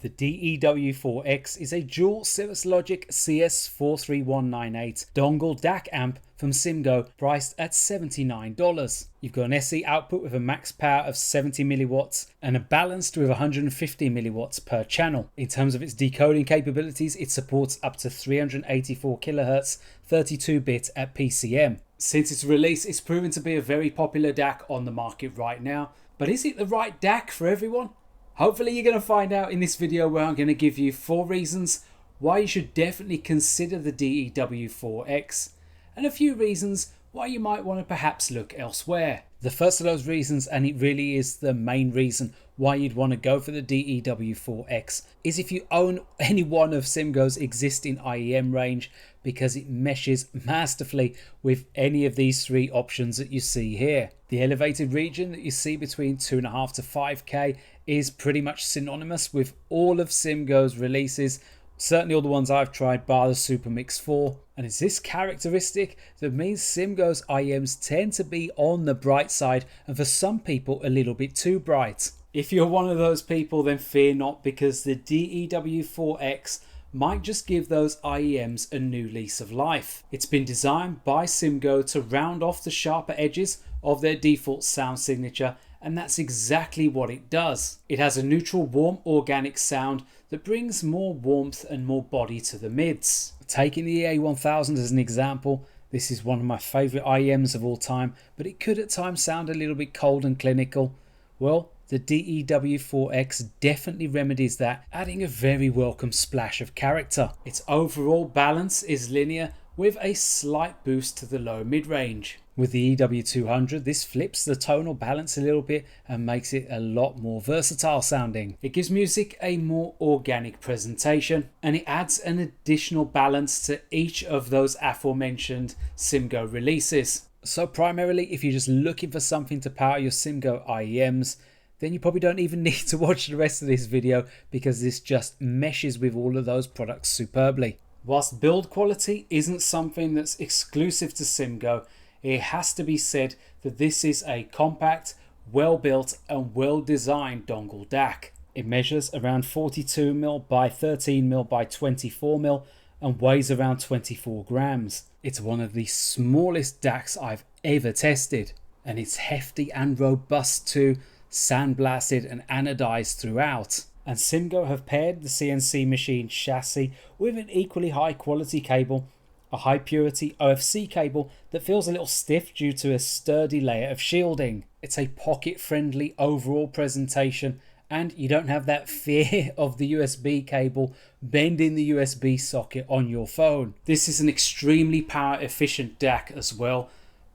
The DEW4X is a dual Cirrus Logic CS43198 dongle DAC amp from SIMGOD, priced at $79. You've got an SE output with a max power of 70 milliwatts and a balanced with 150 milliwatts per channel. In terms of its decoding capabilities, it supports up to 384 kHz 32-bit at PCM. Since its release, it's proven to be a very popular DAC on the market right now. But is it the right DAC for everyone? Hopefully you're going to find out in this video, where I'm going to give you 4 reasons why you should definitely consider the DEW4X and a few reasons why you might want to perhaps look elsewhere. The first of those reasons, and it really is the main reason why you'd want to go for the DEW4X, is if you own any one of SIMGOD's existing IEM range, because it meshes masterfully with any of these 3 options that you see here. The elevated region that you see between 2.5 to 5K is pretty much synonymous with all of SIMGOD's releases, certainly all the ones I've tried bar the Super Mix 4, and it's this characteristic that means SIMGOD's IEMs tend to be on the bright side, and for some people a little bit too bright. If you're one of those people, then fear not, because the DEW4X might just give those IEMs a new lease of life. It's been designed by SIMGOD to round off the sharper edges of their default sound signature, and that's exactly what it does. It has a neutral, warm, organic sound that brings more warmth and more body to the mids. Taking the EA1000 as an example, this is one of my favourite IEMs of all time, but it could at times sound a little bit cold and clinical. Well, the DEW4X definitely remedies that, adding a very welcome splash of character. Its overall balance is linear, with a slight boost to the low mid-range. With the EW200, this flips the tonal balance a little bit and makes it a lot more versatile sounding. It gives music a more organic presentation, and it adds an additional balance to each of those aforementioned SIMGOD releases. So primarily, if you're just looking for something to power your SIMGOD IEMs, then you probably don't even need to watch the rest of this video, because this just meshes with all of those products superbly. Whilst build quality isn't something that's exclusive to SIMGOD, it has to be said that this is a compact, well built and well designed dongle DAC. It measures around 42mm by 13mm by 24mm and weighs around 24 grams. It's one of the smallest DACs I've ever tested, and it's hefty and robust too, sandblasted and anodized throughout. And SIMGOD have paired the CNC machine chassis with an equally high quality cable, a high purity OFC cable that feels a little stiff due to a sturdy layer of shielding. It's a pocket friendly overall presentation, and you don't have that fear of the USB cable bending the USB socket on your phone. This is an extremely power efficient DAC as well.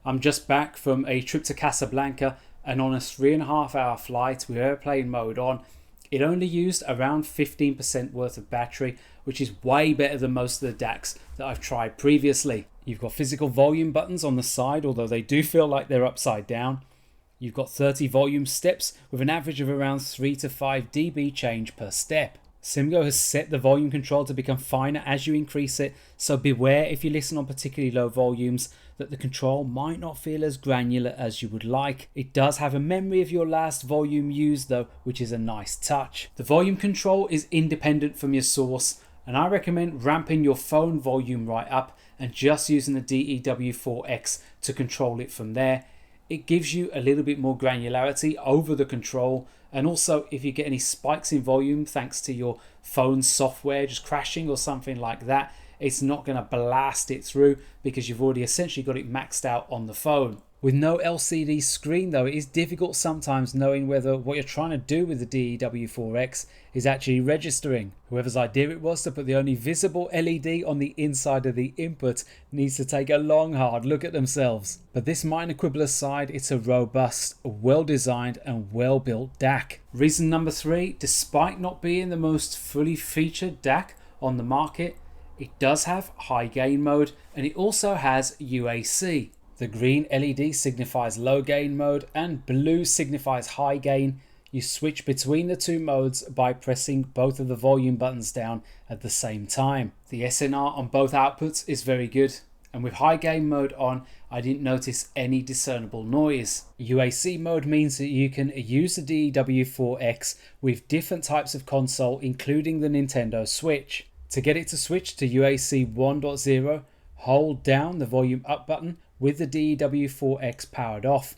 I'm just back from a trip to Casablanca, and on a 3.5 hour flight with airplane mode on, it only used around 15% worth of battery, which is way better than most of the DACs that I've tried previously. You've got physical volume buttons on the side, although they do feel like they're upside down. You've got 30 volume steps with an average of around 3 to 5 dB change per step. SIMGOD has set the volume control to become finer as you increase it, so beware if you listen on particularly low volumes that the control might not feel as granular as you would like. It does have a memory of your last volume used though, which is a nice touch. The volume control is independent from your source, and I recommend ramping your phone volume right up and just using the DEW4X to control it from there. It gives you a little bit more granularity over the control, and also if you get any spikes in volume thanks to your phone software just crashing or something like that, it's not going to blast it through because you've already essentially got it maxed out on the phone. With no LCD screen though, it is difficult sometimes knowing whether what you're trying to do with the DEW4X is actually registering. Whoever's idea it was to put the only visible LED on the inside of the input needs to take a long hard look at themselves. But this minor quibble aside, it's a robust, well designed and well built DAC. Reason number 3, despite not being the most fully featured DAC on the market, it does have high gain mode, and it also has UAC. The green LED signifies low gain mode and blue signifies high gain. You switch between the 2 modes by pressing both of the volume buttons down at the same time. The SNR on both outputs is very good, and with high gain mode on, I didn't notice any discernible noise. UAC mode means that you can use the DEW4X with different types of console, including the Nintendo Switch. To get it to switch to UAC 1.0, hold down the volume up button with the DEW4X powered off.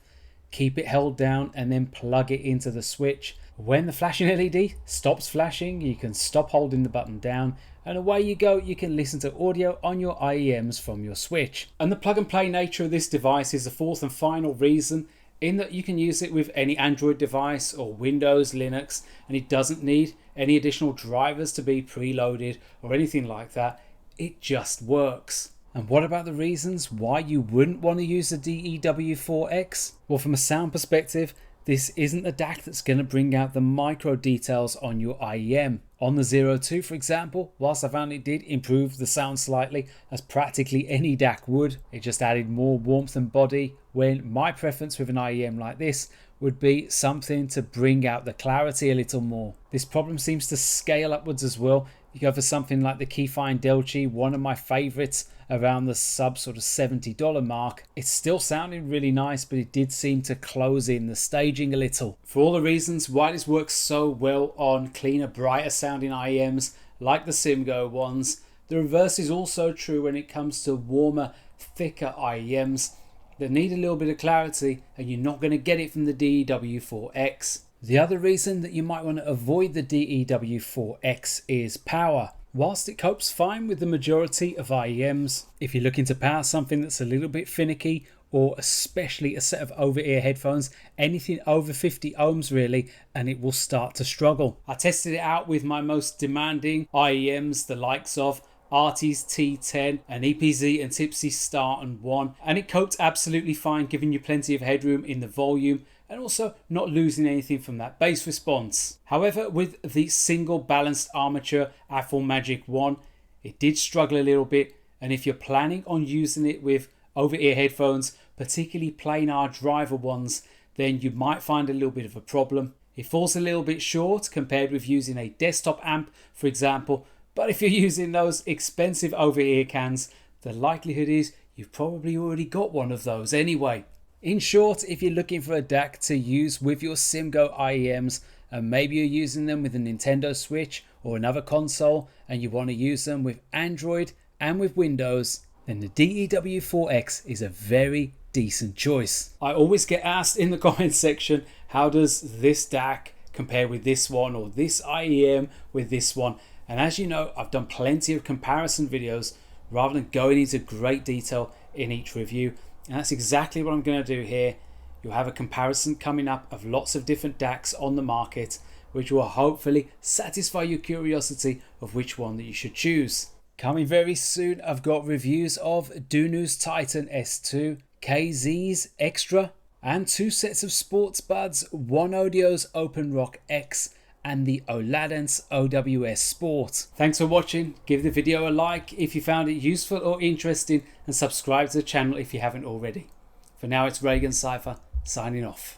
Keep it held down and then plug it into the switch. When the flashing LED stops flashing, you can stop holding the button down, and away you go. You can listen to audio on your IEMs from your Switch. And the plug and play nature of this device is the fourth and final reason, in that you can use it with any Android device or Windows, Linux, and it doesn't need any additional drivers to be preloaded or anything like that. It just works. And what about the reasons why you wouldn't want to use the DEW4X? Well, from a sound perspective, this isn't a DAC that's going to bring out the micro details on your IEM. On the 02, for example, whilst I found it did improve the sound slightly, as practically any DAC would, it just added more warmth and body, when my preference with an IEM like this would be something to bring out the clarity a little more. This problem seems to scale upwards as well. You go for something like the Keyfine Delchi, one of my favorites, around the sub sort of $70 mark. It's still sounding really nice, but it did seem to close in the staging a little. For all the reasons why this works so well on cleaner, brighter sounding IEMs like the SIMGOT ones, the reverse is also true when it comes to warmer, thicker IEMs that need a little bit of clarity, and you're not going to get it from the DEW4X. The other reason that you might want to avoid the DEW4X is power. Whilst it copes fine with the majority of IEMs, if you're looking to power something that's a little bit finicky, or especially a set of over-ear headphones, anything over 50 ohms really, and it will start to struggle. I tested it out with my most demanding IEMs, the likes of Artie's T10 and EPZ and Tipsy Star and 1, and it coped absolutely fine, giving you plenty of headroom in the volume and also not losing anything from that bass response. However, with the single balanced armature Apple Magic 1, it did struggle a little bit, and if you're planning on using it with over-ear headphones, particularly planar driver ones, then you might find a little bit of a problem. It falls a little bit short compared with using a desktop amp, for example, but if you're using those expensive over-ear cans, the likelihood is you've probably already got one of those anyway. In short, if you're looking for a DAC to use with your SIMGOT IEMs, and maybe you're using them with a Nintendo Switch or another console, and you want to use them with Android and with Windows, then the DEW4X is a very decent choice. I always get asked in the comments section, how does this DAC compare with this one, or this IEM with this one? And as you know, I've done plenty of comparison videos rather than going into great detail in each review. And that's exactly what I'm going to do here. You'll have a comparison coming up of lots of different DACs on the market, which will hopefully satisfy your curiosity of which one that you should choose. Coming very soon, I've got reviews of Dunu's Titan S2, KZ's Extra, and 2 sets of sports buds, One Audio's Open Rock X and the Oladence OWS Sport. Thanks for watching. Give the video a like if you found it useful or interesting, and subscribe to the channel if you haven't already. For now, it's ReganCipher signing off.